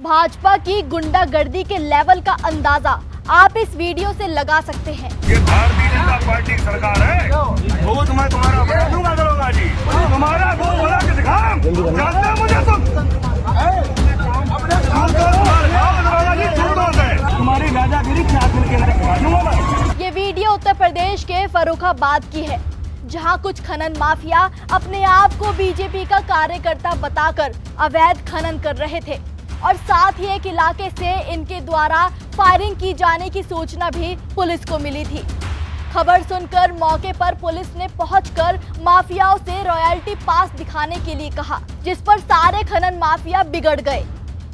भाजपा की गुंडागर्दी के लेवल का अंदाजा आप इस वीडियो से लगा सकते हैं। ये भारतीय जनता पार्टी की सरकार है। भूत मैं तुम्हारा बना दूंगा दरोगा जी, तुम्हारा भूत बना के दिखाऊं। जानते हो मुझे तुम्हारी राजागिरी क्या के। ये वीडियो उत्तर प्रदेश के फर्रुखाबाद की है, जहां कुछ खनन माफिया अपने आप को बीजेपी का कार्यकर्ता बताकर अवैध खनन कर रहे थे और साथ ही एक इलाके से इनके द्वारा फायरिंग की जाने की सूचना भी पुलिस को मिली थी। खबर सुनकर मौके पर पुलिस ने पहुंचकर माफियाओं से रॉयल्टी पास दिखाने के लिए कहा, जिस पर सारे खनन माफिया बिगड़ गए।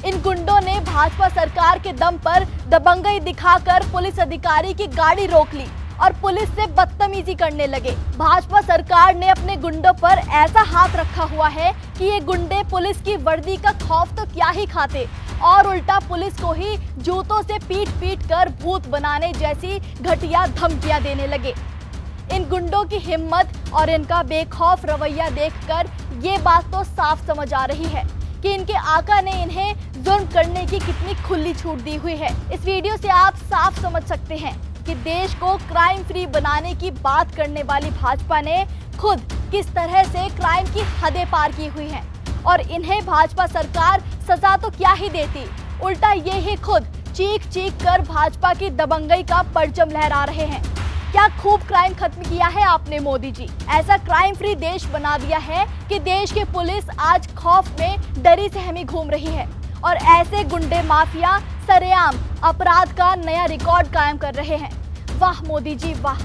इन गुंडों ने भाजपा सरकार के दम पर दबंगई दिखाकर पुलिस अधिकारी की गाड़ी रोक ली और पुलिस से बदतमीजी करने लगे। भाजपा सरकार ने अपने गुंडों पर ऐसा हाथ रखा हुआ है कि ये गुंडे पुलिस की वर्दी का खौफ तो क्या ही खाते और उल्टा पुलिस को ही जूतों से पीट पीट कर भूत बनाने जैसी घटिया धमकियां देने लगे। इन गुंडों की हिम्मत और इनका बेखौफ रवैया देखकर ये बात तो साफ समझ आ रही है कि इनके आका ने इन्हें जुर्म करने की कितनी खुली छूट दी हुई है। इस वीडियो से आप साफ समझ सकते हैं कि देश को क्राइम फ्री बनाने की बात करने वाली भाजपा ने खुद किस तरह से क्राइम की हदें पार की हुई हैं और इन्हें भाजपा सरकार सजा तो क्या ही देती, उल्टा ये ही खुद चीख चीख कर भाजपा की दबंगई का परचम लहरा रहे हैं। क्या खूब क्राइम खत्म किया है आपने मोदी जी। ऐसा क्राइम फ्री देश बना दिया है कि देश की पुलिस आज खौफ में डरी सहमी घूम रही है और ऐसे गुंडे माफिया सरेआम अपराध का नया रिकॉर्ड कायम कर रहे हैं। वाह मोदी जी वाह।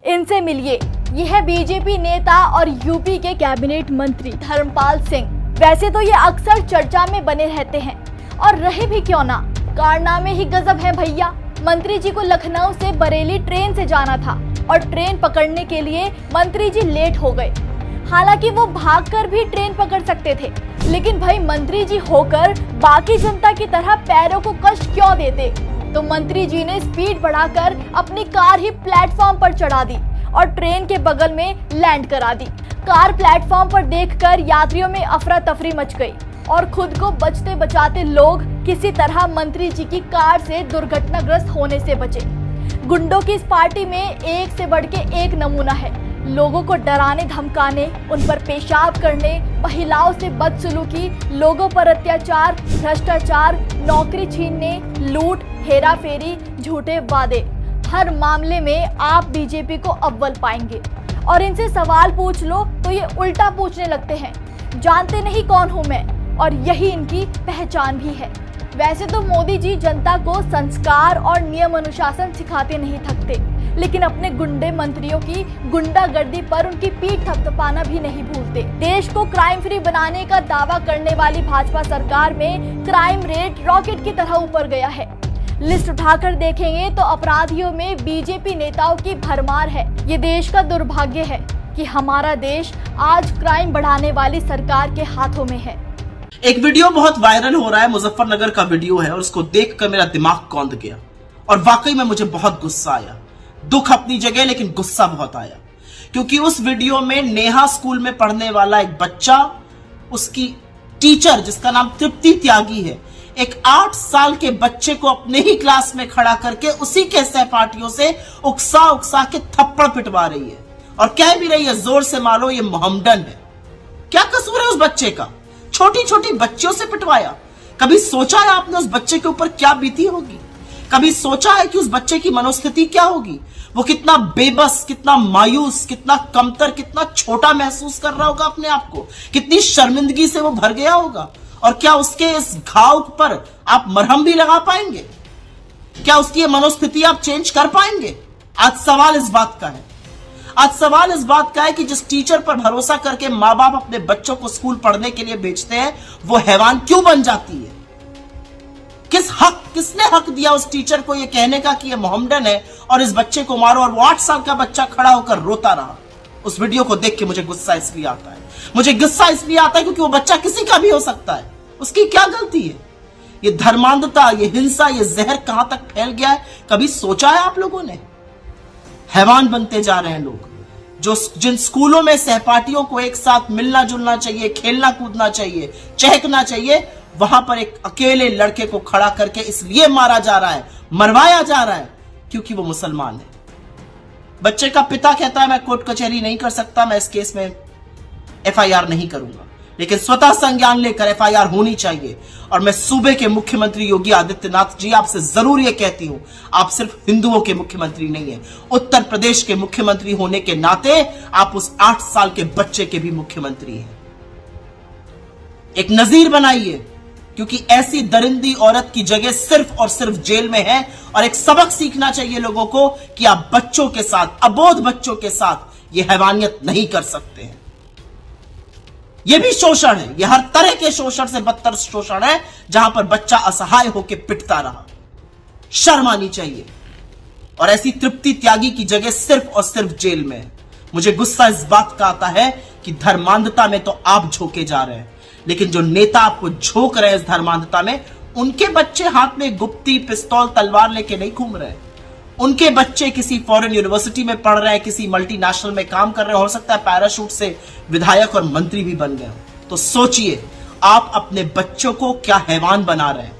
इनसे मिलिए, ये है बीजेपी नेता और यूपी के कैबिनेट मंत्री धर्मपाल सिंह। वैसे तो ये अक्सर चर्चा में बने रहते हैं और रहे भी क्यों ना, कारनामे ही गजब है भैया। मंत्री जी को लखनऊ से बरेली ट्रेन से जाना था और ट्रेन पकड़ने के लिए मंत्री जी लेट हो गए। हालांकि वो भागकर भी ट्रेन पकड़ सकते थे, लेकिन भाई मंत्री जी होकर बाकी जनता की तरह पैरों को कष्ट क्यों देते। तो मंत्री जी ने स्पीड बढ़ाकर अपनी कार ही प्लेटफॉर्म पर चढ़ा दी और ट्रेन के बगल में लैंड करा दी। कार प्लेटफॉर्म पर देखकर यात्रियों में अफरा तफरी मच गई और खुद को बचते बचाते लोग किसी तरह मंत्री जी की कार से दुर्घटनाग्रस्त होने से बचे। गुंडों की इस पार्टी में एक से बढ़ के एक नमूना है। लोगों को डराने धमकाने, उन पर पेशाब करने, महिलाओं से बदसलूकी, लोगों पर अत्याचार, भ्रष्टाचार, नौकरी छीनने, लूट, हेराफेरी, झूठे वादे, हर मामले में आप बीजेपी को अव्वल पाएंगे। और इनसे सवाल पूछ लो तो ये उल्टा पूछने लगते हैं, जानते नहीं कौन हूं मैं, और यही इनकी पहचान भी है। वैसे तो मोदी जी जनता को संस्कार और नियम अनुशासन सिखाते नहीं थकते, लेकिन अपने गुंडे मंत्रियों की गुंडागर्दी पर उनकी पीठ थपथपाना भी नहीं भूलते। देश को क्राइम फ्री बनाने का दावा करने वाली भाजपा सरकार में क्राइम रेट रॉकेट की तरह ऊपर गया है। लिस्ट उठाकर देखेंगे तो अपराधियों में बीजेपी नेताओं की भरमार है। ये देश का दुर्भाग्य है कि हमारा देश आज क्राइम बढ़ाने वाली सरकार के हाथों में है। एक वीडियो बहुत वायरल हो रहा है, मुजफ्फरनगर का वीडियो है और उसको देखकर मेरा दिमाग कौंध गया और वाकई में मुझे बहुत गुस्सा आया। दुख अपनी जगह लेकिन गुस्सा बहुत आया, क्योंकि उस वीडियो में नेहा स्कूल में पढ़ने वाला एक बच्चा, उसकी टीचर जिसका नाम तृप्ति त्यागी है, एक 8 साल के बच्चे को अपने ही क्लास में खड़ा करके उसी के सहपाठियों से उकसा उकसा के थप्पड़ पिटवा रही है और कह भी रही है जोर से मारो ये मोहम्मडन है। क्या कसूर है उस बच्चे का? छोटी छोटी बच्चियों से पिटवाया। कभी सोचा है आपने उस बच्चे के ऊपर क्या बीती होगी? कभी सोचा है कि उस बच्चे की मनोस्थिति क्या होगी? वो कितना बेबस, कितना मायूस, कितना कमतर, कितना छोटा महसूस कर रहा होगा अपने आप को, कितनी शर्मिंदगी से वो भर गया होगा। और क्या उसके इस घाव पर आप मरहम भी लगा पाएंगे? क्या उसकी मनोस्थिति आप चेंज कर पाएंगे? आज सवाल इस बात का है। आज सवाल इस बात का है कि जिस टीचर पर भरोसा करके माँ बाप अपने बच्चों को स्कूल पढ़ने के लिए भेजते हैं, वो हैवान क्यों बन जाती है? किसने हक दिया उस टीचर को ये कहने का कि ये मोहम्मडन है और इस बच्चे को मारो? और वो 8 साल का बच्चा खड़ा होकर रोता रहा। उस वीडियो को देख के मुझे गुस्सा इसलिए आता है, मुझे गुस्सा इसलिए आता है क्योंकि वो बच्चा किसी का भी हो सकता है। उसकी क्या गलती है? ये धर्मांधता, ये हिंसा, ये जहर कहां तक फैल गया है, कभी सोचा है आप लोगों ने? हैवान बनते जा रहे हैं लोग। जो जिन स्कूलों में सहपाठियों को एक साथ मिलना जुलना चाहिए, खेलना कूदना चाहिए, चहकना चाहिए, वहां पर एक अकेले लड़के को खड़ा करके इसलिए मारा जा रहा है, मरवाया जा रहा है क्योंकि वो मुसलमान है। बच्चे का पिता कहता है मैं कोर्ट कचहरी नहीं कर सकता, मैं इस केस में एफआईआर नहीं करूंगा, लेकिन स्वतः संज्ञान लेकर एफआईआर होनी चाहिए। और मैं सूबे के मुख्यमंत्री योगी आदित्यनाथ जी आपसे जरूर यह कहती हूं, आप सिर्फ हिंदुओं के मुख्यमंत्री नहीं है, उत्तर प्रदेश के मुख्यमंत्री होने के नाते आप उस 8 साल के बच्चे के भी मुख्यमंत्री हैं। एक नजीर बनाइए, क्योंकि ऐसी दरिंदी औरत की जगह सिर्फ और सिर्फ जेल में है। और एक सबक सीखना चाहिए लोगों को कि आप बच्चों के साथ, अबोध बच्चों के साथ यह हैवानियत नहीं कर सकते हैं। यह भी शोषण है, यह हर तरह के शोषण से बदतर शोषण है, जहां पर बच्चा असहाय होकर पिटता रहा। शर्म आनी चाहिए। और ऐसी तृप्ति त्यागी की जगह सिर्फ और सिर्फ जेल में है। मुझे गुस्सा इस बात का आता है कि धर्मांधता में तो आप झोंके जा रहे हैं, लेकिन जो नेता आपको झोंक रहे हैं इस धर्मांधता में, उनके बच्चे हाथ में गुप्ती, पिस्तौल, तलवार लेके नहीं घूम रहे हैं। उनके बच्चे किसी फॉरेन यूनिवर्सिटी में पढ़ रहे हैं, किसी मल्टीनेशनल में काम कर रहे हैं, हो सकता है पैराशूट से विधायक और मंत्री भी बन गए। तो सोचिए, आप अपने बच्चों को क्या हैवान बना रहे हैं।